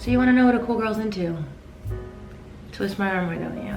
So you wanna know what a cool girl's into? Twist my arm, why don't you?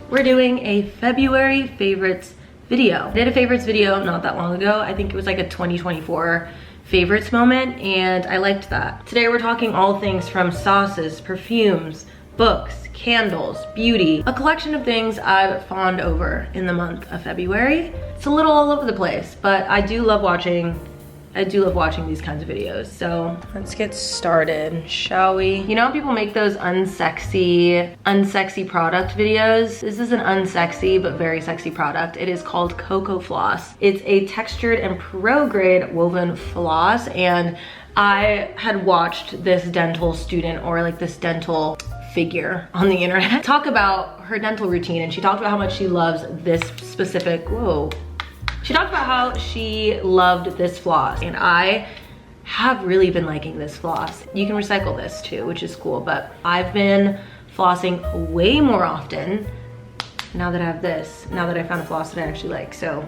We're doing a February favorites video. I did a favorites video not that long ago. I think it was like a 2024 favorites moment, and I liked that. Today we're talking all things from sauces, perfumes, books, candles, beauty, a collection of things I've fawned over in the month of February. It's a little all over the place, but I do love watching these kinds of videos. So let's get started, shall we? You know how people make those unsexy product videos? This is an unsexy but very sexy product. It is called Cocoa Floss. It's a textured and pro-grade woven floss, and I had watched this dental student, or like this dental figure on the internet, talk about her dental routine, and she talked about how much she loves this specific, she talked about how she loved this floss, and I have really been liking this floss. You can recycle this too, which is cool, but I've been flossing way more often now that I have this, now that I found a floss that I actually like. So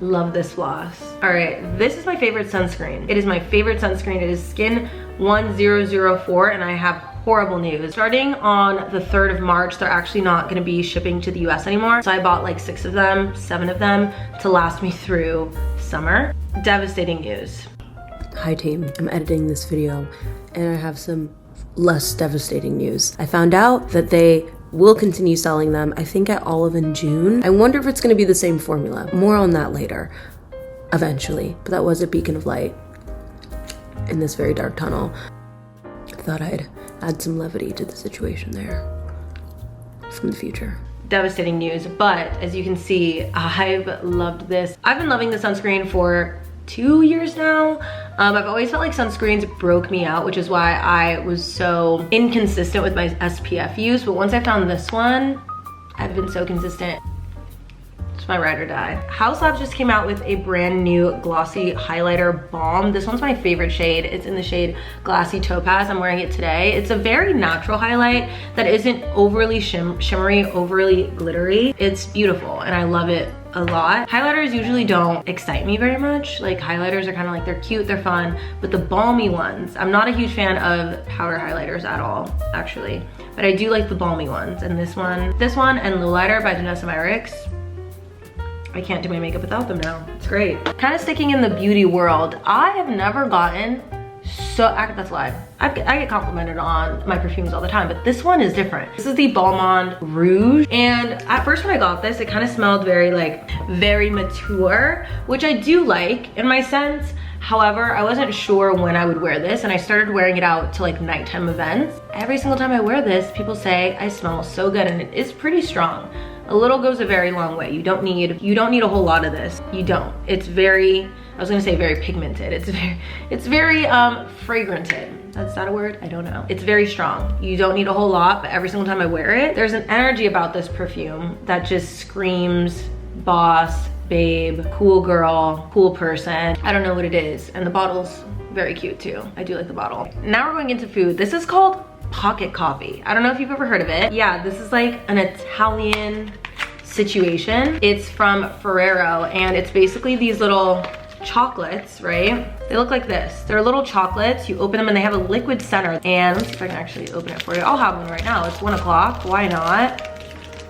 love this floss. All right, this is my favorite sunscreen. It is my favorite sunscreen. It is Skin 1004, and I have horrible news. Starting on the 3rd of March, they're actually not gonna be shipping to the US anymore. So I bought like 6 of them, 7 of them to last me through summer. Devastating news. Hi team, I'm editing this video and I have some less devastating news. I found out that they will continue selling them, I think at Olive in June. I wonder if it's gonna be the same formula. More on that later, eventually. But that was a beacon of light in this very dark tunnel. I thought I'd add some levity to the situation there from the future. Devastating news, but as you can see, I've loved this. I've been loving the sunscreen for 2 years now. I've always felt like sunscreens broke me out, which is why I was so inconsistent with my SPF use, but once I found this one, I've been so consistent. It's my ride or die. Haus Labs just came out with a brand new glossy highlighter balm. This one's my favorite shade. It's in the shade Glassy Topaz. I'm wearing it today. It's a very natural highlight that isn't overly shimmery, overly glittery. It's beautiful and I love it a lot. Highlighters usually don't excite me very much. Like highlighters are kind of like, they're cute, they're fun, but the balmy ones, I'm not a huge fan of powder highlighters at all, actually. But I do like the balmy ones. And this one and Lowlighter by Janessa Myricks, I can't do my makeup without them now. It's great. Kind of sticking in the beauty world, I have never gotten that's a lie. I get complimented on my perfumes all the time, but this one is different. This is the Balmain Rouge, and at first when I got this, it kind of smelled very mature, which I do like in my sense. However, I wasn't sure when I would wear this, and I started wearing it out to like nighttime events. Every single time I wear this, people say I smell so good, and it is pretty strong. A little goes a very long way. You don't need a whole lot of this. You don't. It's very, I was gonna say very pigmented. It's very fragranted. Is that a word? I don't know. It's very strong. You don't need a whole lot, but every single time I wear it, there's an energy about this perfume that just screams boss, babe, cool girl, cool person. I don't know what it is. And the bottle's very cute too. I do like the bottle. Now we're going into food. This is called pocket coffee. I don't know if you've ever heard of it. Yeah, this is like an Italian situation. It's from Ferrero, and it's basically these little chocolates, right? They look like this. They're little chocolates. You open them and they have a liquid center. And let me see if I can actually open it for you. I'll have one right now. It's 1 o'clock. Why not?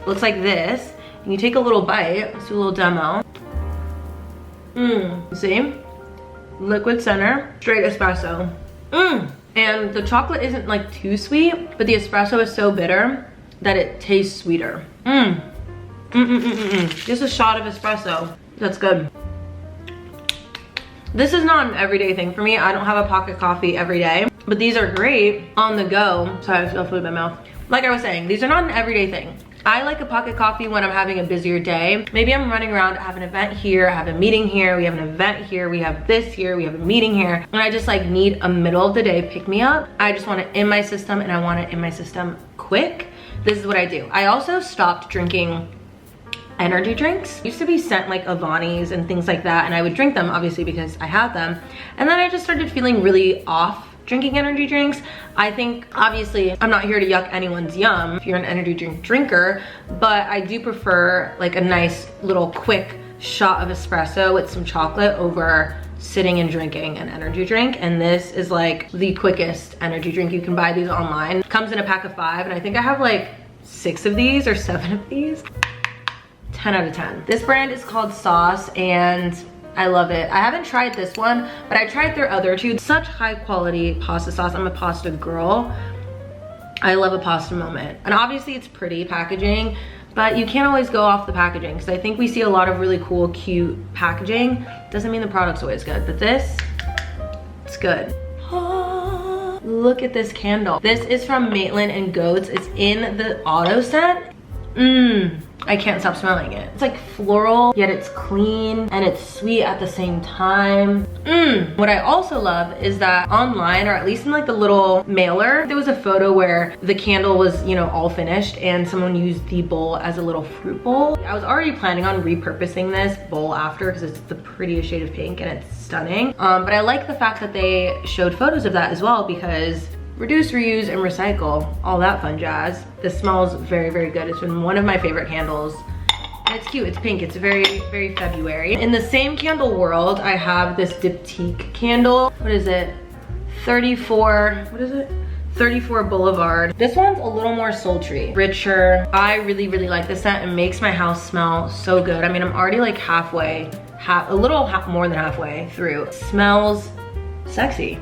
Looks like this. And you take a little bite. Let's do a little demo. See? Liquid center, straight espresso. And the chocolate isn't like too sweet, but the espresso is so bitter that it tastes sweeter. Just a shot of espresso. That's good. This is not an everyday thing for me. I don't have a pocket coffee every day, but these are great on the go. Sorry, I feel food in my mouth. Like I was saying, these are not an everyday thing. I like a pocket coffee when I'm having a busier day. Maybe I'm running around, I have an event here, I have a meeting here, we have an event here, we have this here, we have a meeting here, and I just like need a middle of the day pick me up. I just want it in my system, and I want it in my system quick. This is what I do. I also stopped drinking energy drinks. Used to be sent like Avani's and things like that, and I would drink them obviously because I had them, and then I just started feeling really off drinking energy drinks. I think obviously I'm not here to yuck anyone's yum if you're an energy drink drinker, but I do prefer like a nice little quick shot of espresso with some chocolate over sitting and drinking an energy drink, and this is like the quickest energy drink. You can buy these online. Comes in a pack of 5, and I think I have like 6 of these or 7 of these. 10 out of 10. This brand is called Sauce, and I love it. I haven't tried this one, but I tried their other two. Such high quality pasta sauce. I'm a pasta girl. I love a pasta moment. And obviously it's pretty packaging, but you can't always go off the packaging, because I think we see a lot of really cool, cute packaging. Doesn't mean the product's always good, but this, it's good. Look at this candle. This is from Maitland and Goats. It's in the auto scent. I can't stop smelling it. It's like floral, yet it's clean and it's sweet at the same time. What I also love is that online, or at least in like the little mailer, there was a photo where the candle was, you know, all finished and someone used the bowl as a little fruit bowl. I was already planning on repurposing this bowl after, because it's the prettiest shade of pink and it's stunning. But I like the fact that they showed photos of that as well, because reduce, reuse, and recycle, all that fun jazz. This smells very, very good. It's been one of my favorite candles. And it's cute, it's pink, it's very, very February. In the same candle world, I have this diptyque candle. What is it? 34, what is it? 34 Boulevard. This one's a little more sultry, richer. I really, really like this scent. It makes my house smell so good. I mean, I'm already like a little more than halfway through. It smells sexy.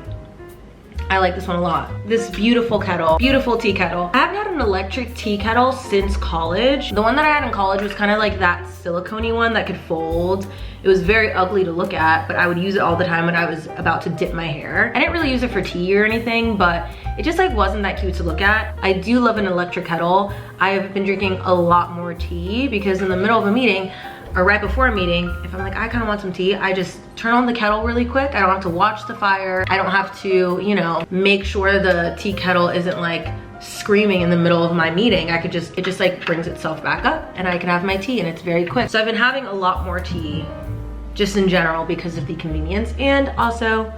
I like this one a lot. This beautiful kettle, beautiful tea kettle. I haven't had an electric tea kettle since college. The one that I had in college was kind of like that silicone-y one that could fold. It was very ugly to look at, but I would use it all the time when I was about to dip my hair. I didn't really use it for tea or anything, but it just like wasn't that cute to look at. I do love an electric kettle. I have been drinking a lot more tea, because in the middle of a meeting, or right before a meeting, if I'm like, I kind of want some tea, I just turn on the kettle really quick. I don't have to watch the fire. I don't have to, you know, make sure the tea kettle isn't like screaming in the middle of my meeting. It just like brings itself back up and I can have my tea, and it's very quick. So I've been having a lot more tea just in general because of the convenience, and also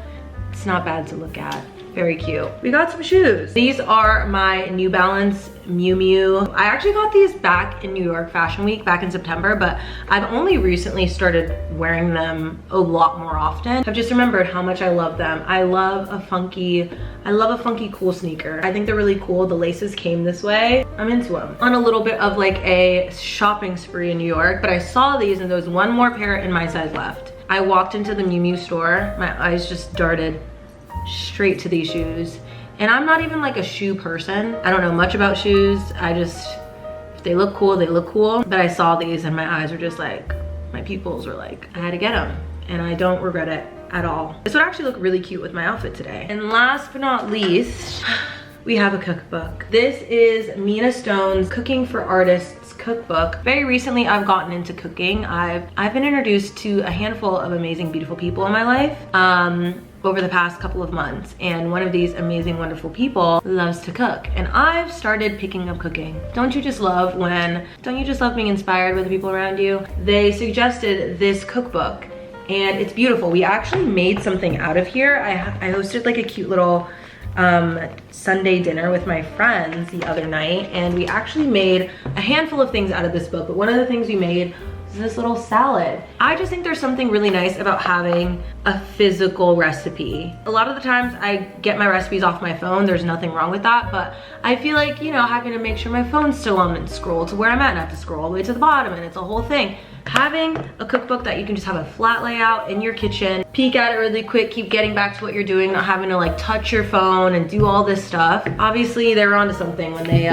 it's not bad to look at. Very cute. We got some shoes. These are my New Balance Miu Miu. I actually got these back in New York Fashion Week back in September, but I've only recently started wearing them a lot more often. I've just remembered how much I love them. I love a funky cool sneaker. I think they're really cool. The laces came this way. I'm into them. On a little bit of like a shopping spree in New York, but I saw these and there was one more pair in my size left. I walked into the Miu Miu store. My eyes just darted straight to these shoes, and I'm not even like a shoe person. I don't know much about shoes. If they look cool, they look cool. But I saw these and my eyes were just like, my pupils were like, I had to get them, and I don't regret it at all. This would actually look really cute with my outfit today. And last but not least, we have a cookbook. This is Mina Stone's Cooking for Artists cookbook. Very recently I've gotten into cooking. I've been introduced to a handful of amazing, beautiful people in my life over the past couple of months, and one of these amazing, wonderful people loves to cook, and I've started picking up cooking. Don't you just love being inspired by the people around you? They suggested this cookbook, and it's beautiful. We actually made something out of here. I hosted like a cute little Sunday dinner with my friends the other night, and we actually made a handful of things out of this book, but one of the things we made was this little salad. I just think there's something really nice about having a physical recipe. A lot of the times I get my recipes off my phone. There's nothing wrong with that, but I feel like, you know, having to make sure my phone's still on and scroll to where I'm at and have to scroll all the way to the bottom, and it's a whole thing. Having a cookbook that you can just have a flat layout in your kitchen, peek at it really quick, keep getting back to what you're doing, not having to like touch your phone and do all this stuff. Obviously they were onto something when they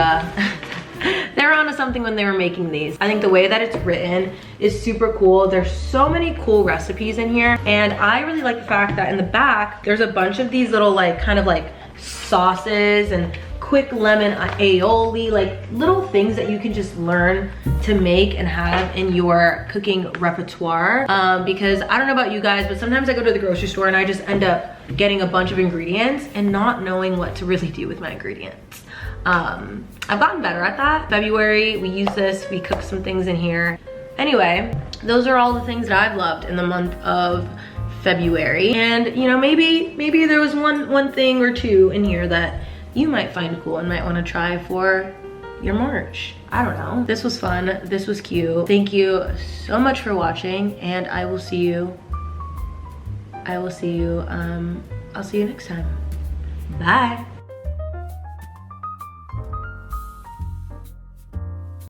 when they were making these. I think the way that it's written is super cool. There's so many cool recipes in here, and I really like the fact that in the back there's a bunch of these little like kind of like sauces and quick lemon aioli, like little things that you can just learn to make and have in your cooking repertoire. Because I don't know about you guys, but sometimes I go to the grocery store and I just end up getting a bunch of ingredients and not knowing what to really do with my ingredients. I've gotten better at that. February, we use this, we cook some things in here. Anyway, those are all the things that I've loved in the month of February. And you know, maybe there was one thing or two in here that you might find cool and might want to try for your March. I don't know. This was fun. This was cute. Thank you so much for watching, and I will see you I will see you, I'll see you next time. Bye.